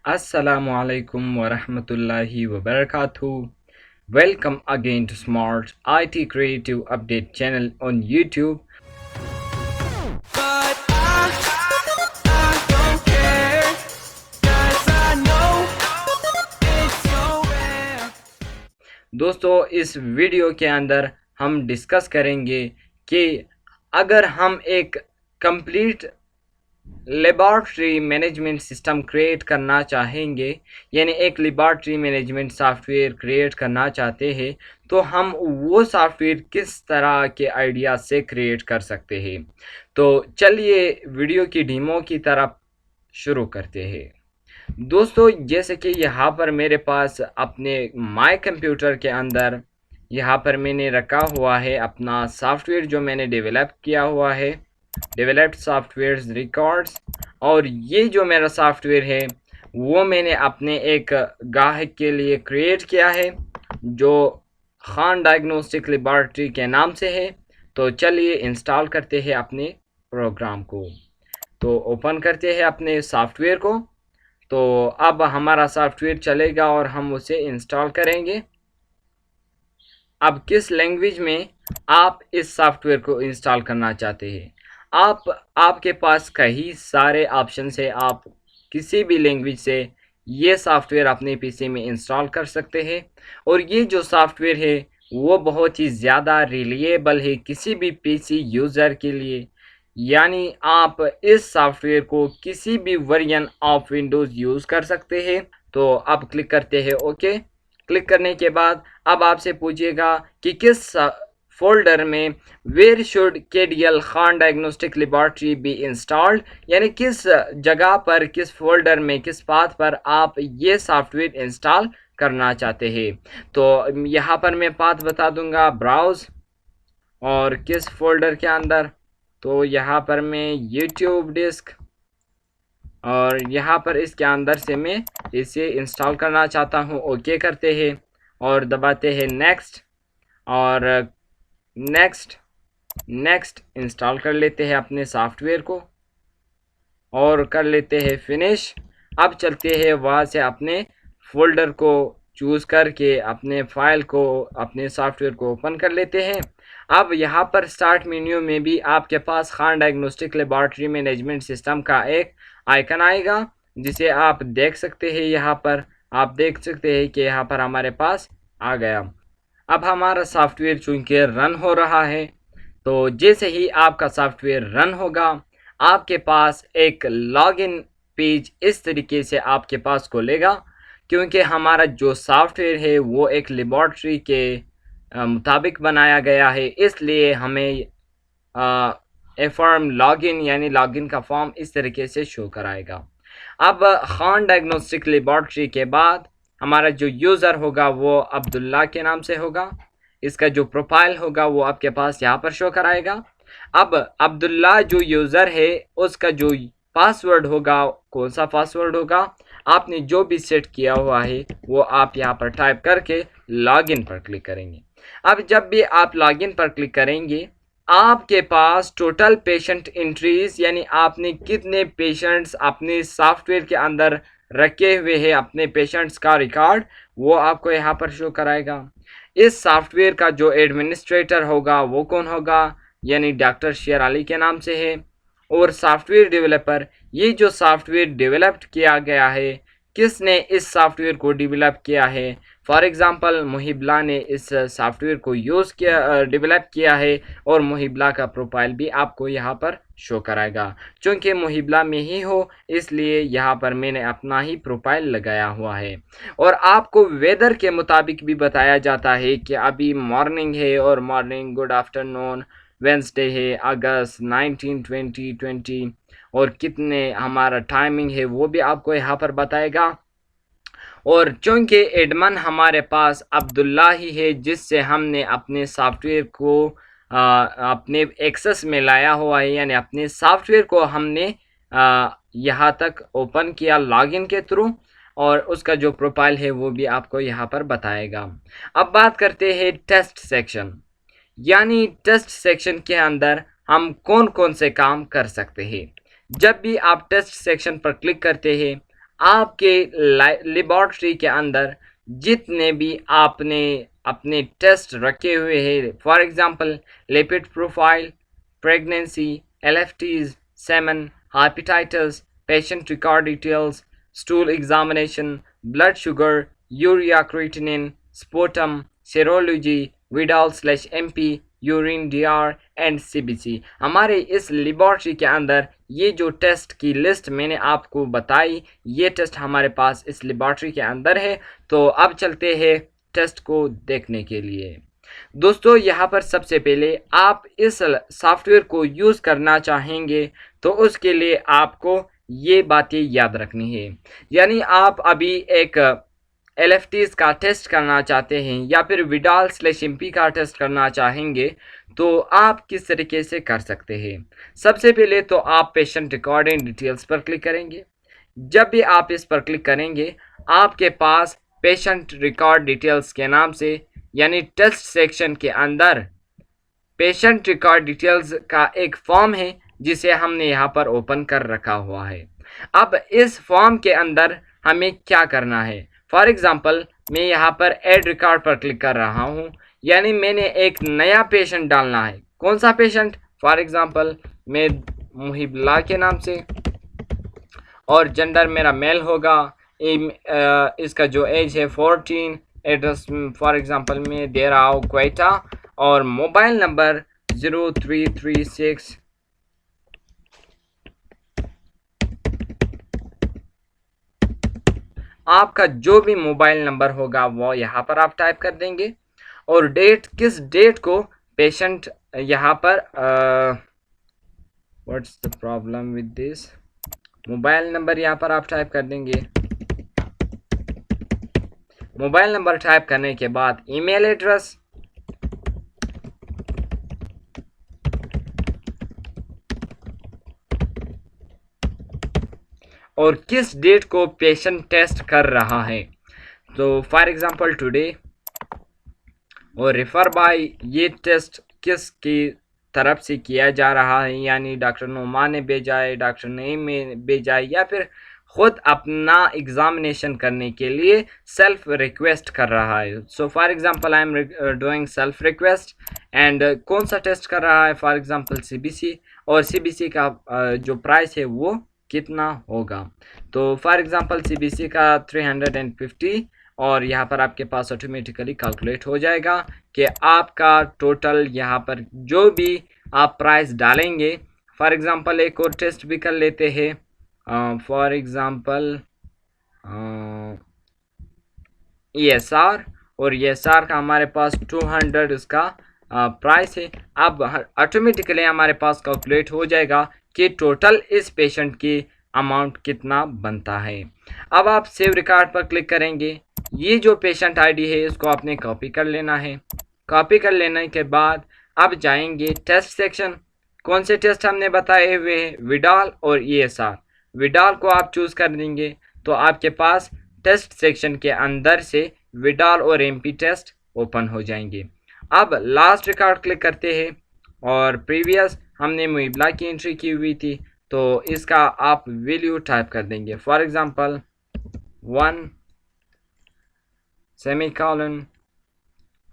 Assalamu alaikum wa rahmatullahi wa barakatuh. Welcome again to Smart IT Creative Update channel on YouTube. But I don't care, 'cause I know it's so rare. दोस्तों इस video के अंदर हम discuss करेंगे कि अगर हम एक complete laboratory management system create करना चाहेंगे, यानी एक लेबॉर्ट्री मैनेजमेंट सॉफ्टवेयर क्रिएट करना चाहते हैं, तो हम वो सॉफ्टवेयर किस तरह के आइडिया से क्रिएट कर सकते हैं। तो चलिए वीडियो की डेमो की तरफ शुरू करते हैं। दोस्तों जैसे कि यहाँ पर मेरे पास अपने माय कंप्यूटर के अंदर यहाँ पर मैंने रखा हुआ है अपना सॉफ्टवेयर जो मैंने डेवलप किया हुआ है, डेवलप्ड सॉफ्टवेयर रिकॉर्ड्स। और ये जो मेरा सॉफ्टवेयर है वो मैंने अपने एक ग्राहक के लिए क्रिएट किया है जो खान डायग्नोस्टिक लेबॉर्ट्री के नाम से है। तो चलिए इंस्टॉल करते हैं अपने प्रोग्राम को। तो ओपन करते हैं अपने सॉफ्टवेयर को। तो अब हमारा सॉफ्टवेयर चलेगा और हम उसे इंस्टॉल करेंगे। अब किस लैंग्वेज में आप इस सॉफ्टवेयर को इंस्टॉल करना चाहते हैं, आपके पास कई सारे ऑप्शन है। आप किसी भी लैंग्वेज से ये सॉफ्टवेयर अपने पीसी में इंस्टॉल कर सकते हैं। और ये जो सॉफ्टवेयर है वो बहुत ही ज़्यादा रिलायबल है किसी भी पीसी यूज़र के लिए। यानी आप इस सॉफ्टवेयर को किसी भी वर्जन ऑफ विंडोज़ यूज़ कर सकते हैं। तो अब क्लिक करते हैं ओके। क्लिक करने के बाद अब आपसे पूछिएगा कि किस फोल्डर में where should KDL Khan diagnostic laboratory be installed, यानी किस जगह पर, किस फोल्डर में, किस पाथ पर आप ये सॉफ्टवेयर इंस्टॉल करना चाहते हैं। तो यहाँ पर मैं पाथ बता दूंगा, ब्राउज और किस फोल्डर के अंदर। तो यहाँ पर मैं यूट्यूब डिस्क और यहाँ पर इसके अंदर से मैं इसे इंस्टॉल करना चाहता हूँ। ओके करते हैं और दबाते हैं नेक्स्ट और नेक्स्ट इंस्टॉल कर लेते हैं अपने सॉफ्टवेयर को और कर लेते हैं फिनिश। अब चलते हैं वहाँ से अपने फोल्डर को चूज़ करके अपने फाइल को, अपने सॉफ्टवेयर को ओपन कर लेते हैं। अब यहाँ पर स्टार्ट मेन्यू में भी आपके पास Khan diagnostic laboratory management system का एक आइकन आएगा जिसे आप देख सकते हैं। यहाँ पर आप देख सकते हैं कि यहाँ पर हमारे पास आ गया। अब हमारा सॉफ्टवेयर चूँकि रन हो रहा है, तो जैसे ही आपका सॉफ्टवेयर रन होगा आपके पास एक लॉगिन पेज इस तरीके से आपके पास खुलेगा। क्योंकि हमारा जो सॉफ्टवेयर है वो एक लेबॉर्ट्री के मुताबिक बनाया गया है, इसलिए हमें ए फॉर्म लॉगिन यानी लॉगिन का फॉर्म इस तरीके से शो कराएगा। अब खान डायग्नोस्टिक लेबॉर्ट्री के बाद हमारा जो यूज़र होगा वो अब्दुल्ला के नाम से होगा। इसका जो प्रोफाइल होगा वो आपके पास यहाँ पर शो कराएगा। अब अब्दुल्ला जो यूज़र है उसका जो पासवर्ड होगा, कौन सा पासवर्ड होगा, आपने जो भी सेट किया हुआ है वो आप यहाँ पर टाइप करके लॉगिन पर क्लिक करेंगे। अब जब भी आप लॉगिन पर क्लिक करेंगे आपके पास टोटल पेशेंट एंट्रीज, यानी आपने कितने पेशेंट्स अपने सॉफ्टवेयर के अंदर रखे हुए हैं, अपने पेशेंट्स का रिकॉर्ड वो आपको यहाँ पर शो कराएगा। इस सॉफ्टवेयर का जो एडमिनिस्ट्रेटर होगा वो कौन होगा, यानी डॉक्टर शेर अली के नाम से है। और सॉफ्टवेयर डेवलपर, ये जो सॉफ्टवेयर डेवलप्ड किया गया है, किसने इस सॉफ्टवेयर को डेवलप किया है। फॉर एग्ज़ाम्पल मुहिबला ने इस सॉफ्टवेयर को यूज़ किया, डेवलप किया है। और मुहिबला का प्रोफाइल भी आपको यहाँ पर शो कराएगा। चूँकि मुहिबला में ही हो इसलिए यहाँ पर मैंने अपना ही प्रोफाइल लगाया हुआ है। और आपको वेदर के मुताबिक भी बताया जाता है कि अभी मॉर्निंग है और मॉर्निंग, गुड आफ्टरनून, वेंसडे है, अगस्त 19 2020 और कितने हमारा टाइमिंग है वो भी आपको यहाँ पर बताएगा। और चूँकि एडमन हमारे पास अब्दुल्ला ही है जिससे हमने अपने सॉफ्टवेयर को अपने एक्सेस में लाया हुआ है, यानी अपने सॉफ्टवेयर को हमने यहाँ तक ओपन किया लॉगिन के थ्रू। और उसका जो प्रोफाइल है वो भी आपको यहाँ पर बताएगा। अब बात करते हैं टेस्ट सेक्शन, यानी टेस्ट सेक्शन के अंदर हम कौन कौन से काम कर सकते हैं। जब भी आप टेस्ट सेक्शन पर क्लिक करते हैं आपके लेबॉर्ट्री के अंदर जितने भी आपने अपने टेस्ट रखे हुए हैं, for example lipid profile, pregnancy, LFTs, semen, hepatitis, patient record details, stool examination, blood sugar, urea creatinine, sputum, serology, Widal slash MP, urine DR and CBC, हमारे इस लेबॉर्ट्री के अंदर ये जो टेस्ट की लिस्ट मैंने आपको बताई, ये टेस्ट हमारे पास इस लेबॉर्ट्री के अंदर है। तो अब चलते हैं टेस्ट को देखने के लिए। दोस्तों, यहाँ पर सबसे पहले आप इस सॉफ्टवेयर को यूज़ करना चाहेंगे तो उसके लिए आपको ये बातें याद रखनी है। यानी आप अभी एक एलएफटीज का टेस्ट करना चाहते हैं या फिर विडाल स्लैश एमपी का टेस्ट करना चाहेंगे तो आप किस तरीके से कर सकते हैं। सबसे पहले तो आप पेशेंट रिकॉर्ड एंड डिटेल्स पर क्लिक करेंगे। जब भी आप इस पर क्लिक करेंगे आपके पास पेशेंट रिकॉर्ड डिटेल्स के नाम से यानी टेस्ट सेक्शन के अंदर पेशेंट रिकॉर्ड डिटेल्स का एक फॉर्म है जिसे हमने यहाँ पर ओपन कर रखा हुआ है। अब इस फॉर्म के अंदर हमें क्या करना है, फॉर एग्जांपल मैं यहाँ पर ऐड रिकॉर्ड पर क्लिक कर रहा हूँ, यानी मैंने एक नया पेशेंट डालना है। कौन सा पेशेंट, फॉर एग्जांपल मैं मुहिबुल्लाह के नाम से, और जेंडर मेरा मेल होगा, इसका जो एज है 14, एड्रेस फॉर एग्जांपल मैं दे रहा हूँ क्वेटा, और मोबाइल नंबर 0336 आपका जो भी मोबाइल नंबर होगा वो यहाँ पर आप टाइप कर देंगे, और डेट, किस डेट को पेशेंट यहाँ पर what's the problem with this, mobile number यहाँ पर आप टाइप कर देंगे। मोबाइल नंबर टाइप करने के बाद ईमेल एड्रेस, और किस डेट को पेशेंट टेस्ट कर रहा है, तो फॉर एग्जांपल टुडे, और रेफर बाय, ये टेस्ट किसकी तरफ से किया जा रहा है, यानी डॉक्टर नुमान ने भेजा है, डॉक्टर नईम ने भेजा है, या फिर खुद अपना एग्जामिनेशन करने के लिए सेल्फ रिक्वेस्ट कर रहा है। So for example I am doing self request, and कौन सा टेस्ट कर रहा है, फॉर एग्जांपल सीबीसी, और सीबीसी का जो प्राइस है वो कितना होगा, तो फॉर एग्जांपल सीबीसी का 350, और यहाँ पर आपके पास ऑटोमेटिकली कैलकुलेट हो जाएगा कि आपका टोटल यहाँ पर जो भी आप प्राइस डालेंगे। फॉर एग्जांपल एक और टेस्ट भी कर लेते हैं, फॉर एग्जांपल ESR, और ESR का हमारे पास 200 इसका प्राइस है। अब ऑटोमेटिकली हमारे पास कैलकुलेट हो जाएगा कि टोटल इस पेशेंट की अमाउंट कितना बनता है। अब आप सेव रिकॉर्ड पर क्लिक करेंगे। ये जो पेशेंट आईडी है इसको आपने कॉपी कर लेना है। कॉपी कर लेने के बाद अब जाएंगे टेस्ट सेक्शन। कौन से टेस्ट हमने बताए हुए हैं, विडाल और ESR। विडाल को आप चूज़ कर देंगे तो आपके पास टेस्ट सेक्शन के अंदर से विडाल और एमपी टेस्ट ओपन हो जाएंगे। अब लास्ट रिकॉर्ड क्लिक करते हैं, और प्रीवियस हमने मुहिबुल्लाह की एंट्री की हुई थी तो इसका आप वैल्यू टाइप कर देंगे, for example 1 semicolon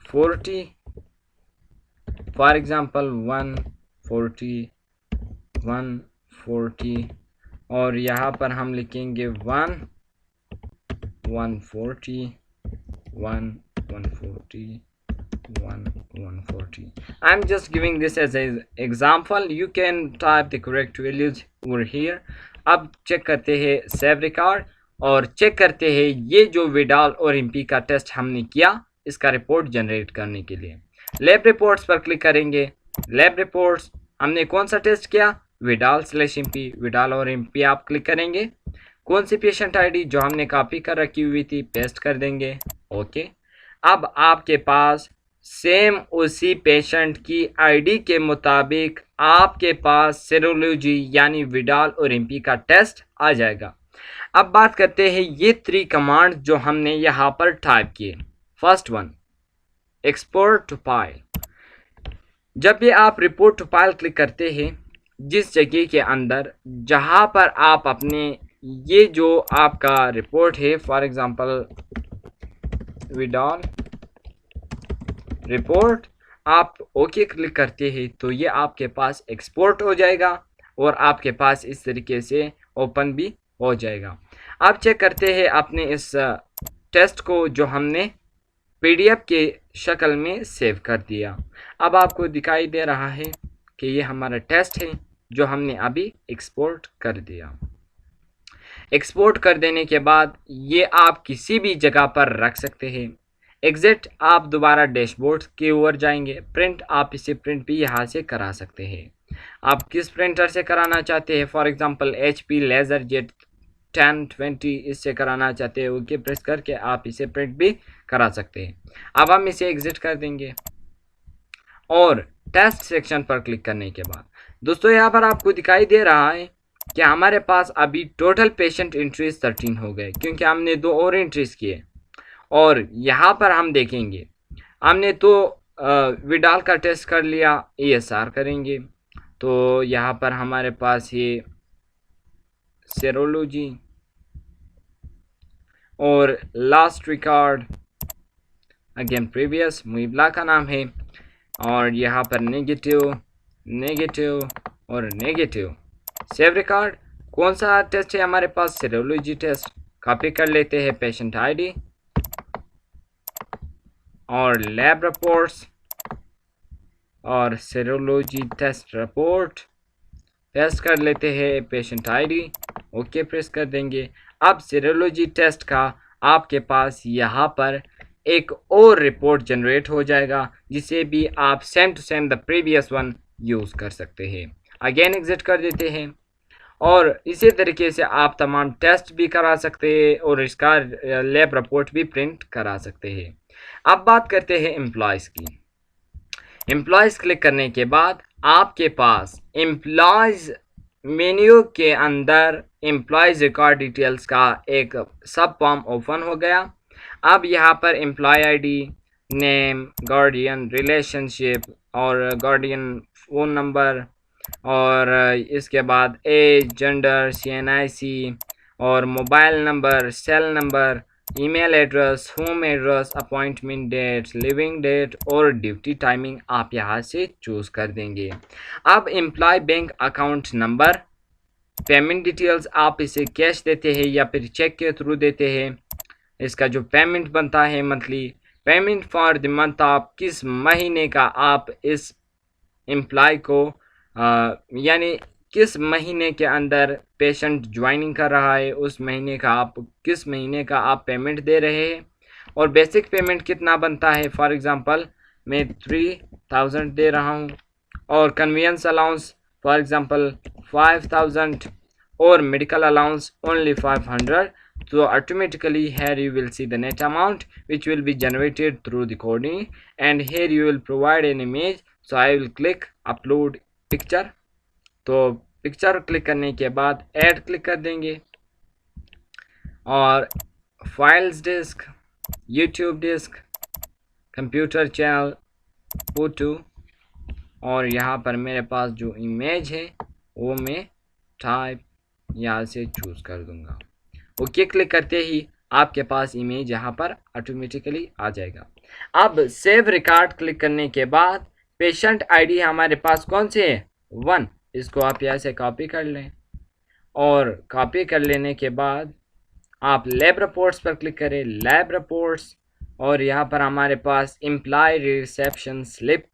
40, for example 140 140, और यहाँ पर हम लिखेंगे 1 140 1 140 1 140. I'm just giving this as an example. You can type the correct values over here. अब चेक करते हैं सेव रिकॉर्ड, और चेक करते हैं ये जो विडाल और एमपी का टेस्ट हमने किया इसका रिपोर्ट जनरेट करने के लिए लैब रिपोर्ट्स पर क्लिक करेंगे। लैब रिपोर्ट्स हमने कौन सा टेस्ट किया, विडाल स्लैश एमपी, विडाल और एमपी आप क्लिक करेंगे। कौन सी पेशेंट आईडी जो हमने कॉपी कर रखी हुई थी पेस्ट कर देंगे, ओके। अब आपके पास सेम उसी पेशेंट की आईडी के मुताबिक आपके पास सेरोलॉजी यानी विडाल और एमपी का टेस्ट आ जाएगा। अब बात करते हैं ये 3 कमांड जो हमने यहाँ पर टाइप किए। First one, export to file. जब भी आप रिपोर्ट टू फाइल क्लिक करते हैं, जिस जगह के अंदर जहाँ पर आप अपने ये जो आपका रिपोर्ट है, फॉर एग्जांपल विडॉल रिपोर्ट, आप ओके क्लिक करते हैं तो ये आपके पास एक्सपोर्ट हो जाएगा और आपके पास इस तरीके से ओपन भी हो जाएगा। आप चेक करते हैं अपने इस टेस्ट को जो हमने पीडीएफ के शक्ल में सेव कर दिया। अब आपको दिखाई दे रहा है कि ये हमारा टेस्ट है जो हमने अभी एक्सपोर्ट कर दिया। एक्सपोर्ट कर देने के बाद ये आप किसी भी जगह पर रख सकते हैं। एग्जिट, आप दोबारा डैशबोर्ड की ओर जाएंगे। प्रिंट, आप इसे प्रिंट भी यहाँ से करा सकते हैं। आप किस प्रिंटर से कराना चाहते हैं, for example HP laser jet 1020 इससे कराना चाहते हैं, ओके प्रेस करके आप इसे प्रिंट भी करा सकते हैं। अब हम इसे एग्जिट कर देंगे और टेस्ट सेक्शन पर क्लिक करने के बाद दोस्तों यहाँ पर आपको दिखाई दे रहा है कि हमारे पास अभी टोटल पेशेंट एंट्रीज 13 हो गए क्योंकि हमने 2 और एंट्रीज किए। और यहाँ पर हम देखेंगे हमने तो विडाल का टेस्ट कर लिया, ESR करेंगे तो यहाँ पर हमारे पास ये सेरोलॉजी और लास्ट रिकॉर्ड अगेन प्रीवियस मुइबला का नाम है और यहाँ पर नेगेटिव नेगेटिव और नेगेटिव। सेव रिकॉर्ड, कौन सा टेस्ट है हमारे पास, सेरोलॉजी टेस्ट। कॉपी कर लेते हैं पेशेंट आईडी और लैब रिपोर्ट्स और सेरोलॉजी टेस्ट रिपोर्ट पेस्ट कर लेते हैं पेशेंट आईडी, ओके प्रेस कर देंगे। अब सेरोलॉजी टेस्ट का आपके पास यहाँ पर एक और रिपोर्ट जनरेट हो जाएगा जिसे भी आप same to same the previous one use कर सकते हैं। अगेन एग्जिट कर देते हैं और इसी तरीके से आप तमाम टेस्ट भी करा सकते हैं और इसका लैब रिपोर्ट भी प्रिंट करा सकते हैं। अब बात करते हैं एम्प्लॉयज़ की। एम्प्लॉयज़ क्लिक करने के बाद आपके पास एम्प्लॉयज़ मेन्यू के अंदर एम्प्लॉयज़ रिकॉर्ड डिटेल्स का एक सब फॉर्म ओपन हो गया। अब यहाँ पर employ ID, name, guardian, relationship और गार्डियन फ़ोन नंबर और इसके बाद एज, जेंडर, CNIC और mobile number, cell number, email address, home address, appointment date, living date और ड्यूटी टाइमिंग आप यहाँ से चूज़ कर देंगे। अब employ bank account number, payment details, आप इसे कैश देते हैं या फिर चेक के थ्रू देते हैं। इसका जो पेमेंट बनता है monthly, payment for the month, आप किस महीने का आप इस एम्प्लॉय को यानी किस महीने के अंदर पेशेंट ज्वाइनिंग कर रहा है उस महीने का आप किस महीने का आप पेमेंट दे रहे हैं और बेसिक पेमेंट कितना बनता है। फॉर एग्जांपल मैं 3000 दे रहा हूं और कन्वीनियंस अलाउंस फॉर एग्जांपल 5000 और medical allowance only 500। So automatically here you will see the net amount which will be generated through the coding and here you will provide an image. So I will click upload picture। तो picture click करने के बाद add click कर देंगे और files disk, YouTube disk, computer channel, photo और यहाँ पर मेरे पास जो इमेज है वो मैं टाइप यहाँ से चूज़ कर दूँगा। ओके क्लिक करते ही आपके पास इमेज यहाँ पर ऑटोमेटिकली आ जाएगा। अब सेव रिकॉर्ड क्लिक करने के बाद पेशेंट आईडी हमारे पास कौन से है, 1। इसको आप यहाँ से कॉपी कर लें और कॉपी कर लेने के बाद आप लैब रिपोर्ट्स पर क्लिक करें, लैब रिपोर्ट्स और यहाँ पर हमारे पास एम्प्लॉय रिसेप्शन स्लिप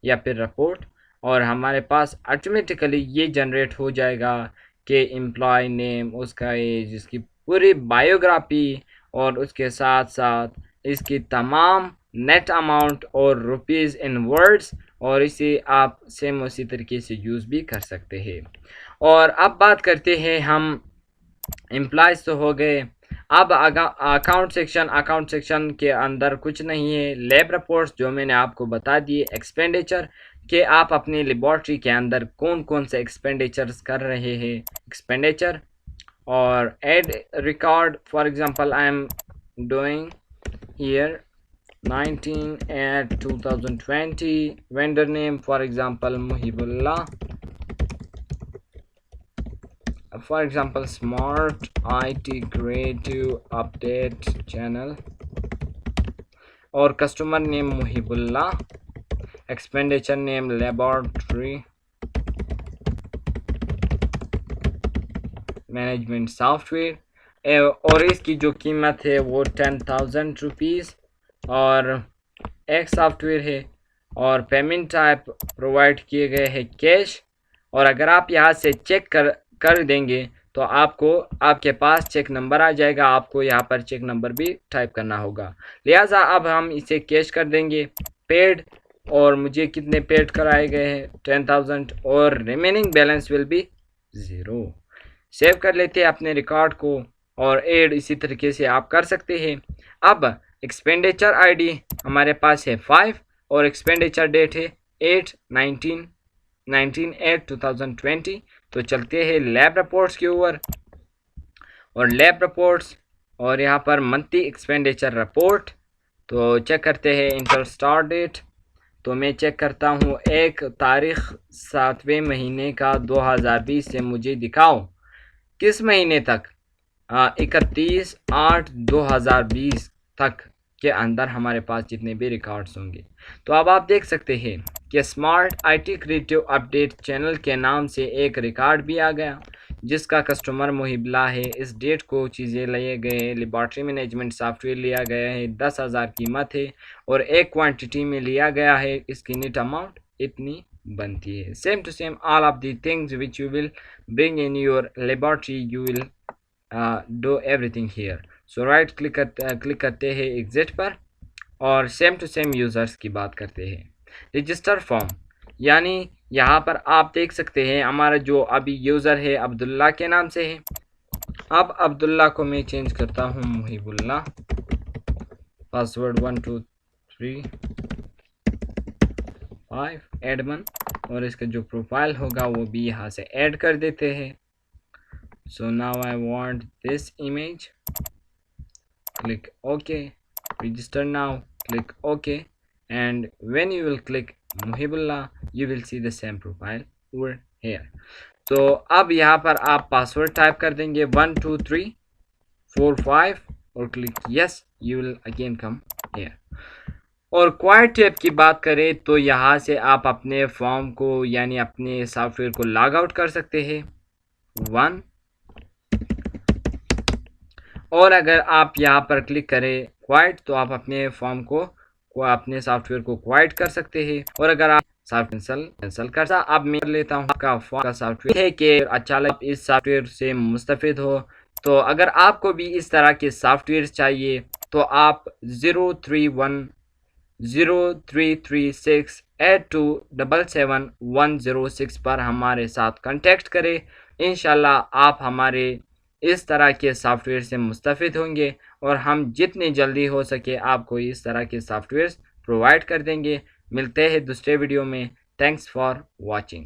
या फिर रिपोर्ट और हमारे पास ऑटोमेटिकली ये जनरेट हो जाएगा कि एम्प्लॉय नेम, उसका एज, इसकी पूरी बायोग्राफी और उसके साथ साथ इसकी तमाम नेट अमाउंट और रुपीज़ इन वर्ड्स और इसे आप सेम उसी तरीके से यूज़ भी कर सकते हैं। और अब बात करते हैं हम एम्प्लॉयज़ तो हो गए, अब अकाउंट सेक्शन के अंदर कुछ नहीं है। लैब रिपोर्ट्स जो मैंने आपको बता दिए, एक्सपेंडिचर कि आप अपनी लेबॉर्ट्री के अंदर कौन कौन से एक्सपेंडिचर्स कर रहे हैं, एक्सपेंडिचर और add record. For example I am doing here 19/8/2020, vendor name for example Muhibullah, for example smart IT creative update channel और customer name Muhibullah, expenditure name laboratory management software और इसकी जो कीमत है वो 10,000 रुपीज़ और एक सॉफ्टवेयर है और पेमेंट टाइप प्रोवाइड किए गए हैं कैश। और अगर आप यहाँ से चेक कर देंगे तो आपको आपके पास चेक नंबर आ जाएगा, आपको यहाँ पर चेक नंबर भी टाइप करना होगा। लिहाजा अब हम इसे कैश कर देंगे पेड और मुझे कितने पेड कराए गए हैं 10,000 और remaining balance will be 0। Save कर लेते हैं अपने रिकॉर्ड को और ऐड इसी तरीके से आप कर सकते हैं। अब एक्सपेंडिचर आईडी हमारे पास है 5 और एक्सपेंडिचर डेट है 8/2020। तो चलते हैं लैब रिपोर्ट्स के ऊपर और लैब रिपोर्ट्स और यहाँ पर मंथली एक्सपेंडिचर रिपोर्ट तो चेक करते हैं इंटर स्टार्ट डेट। तो मैं चेक करता हूँ 1 तारीख 7वें महीने का 2020 से मुझे दिखाओ किस महीने तक 31/8/2020 तक के अंदर हमारे पास जितने भी रिकॉर्ड्स होंगे। तो अब आप देख सकते हैं कि smart IT creative update channel के नाम से एक रिकॉर्ड भी आ गया जिसका कस्टमर मुहिबला है। इस डेट को चीज़ें लिए गए, लेबॉर्ट्री मैनेजमेंट सॉफ्टवेयर लिया गया है, 10,000 कीमत है और एक क्वांटिटी में लिया गया है। इसकी नेट अमाउंट इतनी बनती है। Same to same all of the things which you will bring in your laboratory you will do everything here. So right click करते हैं एग्जिट पर और सेम टू सेम यूज़र्स की बात करते हैं। रजिस्टर फॉर्म यानी यहाँ पर आप देख सकते हैं हमारा जो अभी यूज़र है अब्दुल्ला के नाम से है। अब अब्दुल्ला को मैं चेंज करता हूँ मुहिबुल्ला, पासवर्ड 1235 एडमन और इसका जो प्रोफाइल होगा वो भी यहाँ से ऐड कर देते हैं। So now I want this image, click OK, register now, click OK, and when you will click Muhibullah you will see the same profile over here। तो अब यहाँ पर आप पासवर्ड टाइप कर देंगे 12345 और click yes, you will again come here। और quite tab की बात करें तो यहाँ से आप अपने फॉर्म को यानी अपने सॉफ्टवेयर को लॉग आउट कर सकते हैं 1। और अगर आप यहाँ पर क्लिक करें क्वाइट तो आप अपने फॉर्म को अपने सॉफ्टवेयर को क्वाइट कर सकते हैं। और अगर आप सॉफ्टवेयर कैंसिल कर अब मैं कर लेता हूँ आपका फॉर्म का सॉफ्टवेयर है कि अच्छा लगे इस सॉफ्टवेयर से मुस्तफिद हो। तो अगर आपको भी इस तरह के सॉफ्टवेयर चाहिए तो आप 031033682777106 पर हमारे साथ कांटेक्ट करें। इंशाल्लाह आप हमारे इस तरह के सॉफ्टवेयर से मुस्तफिद होंगे और हम जितनी जल्दी हो सके आपको इस तरह के सॉफ्टवेयर प्रोवाइड कर देंगे। मिलते हैं दूसरे वीडियो में। Thanks for watching.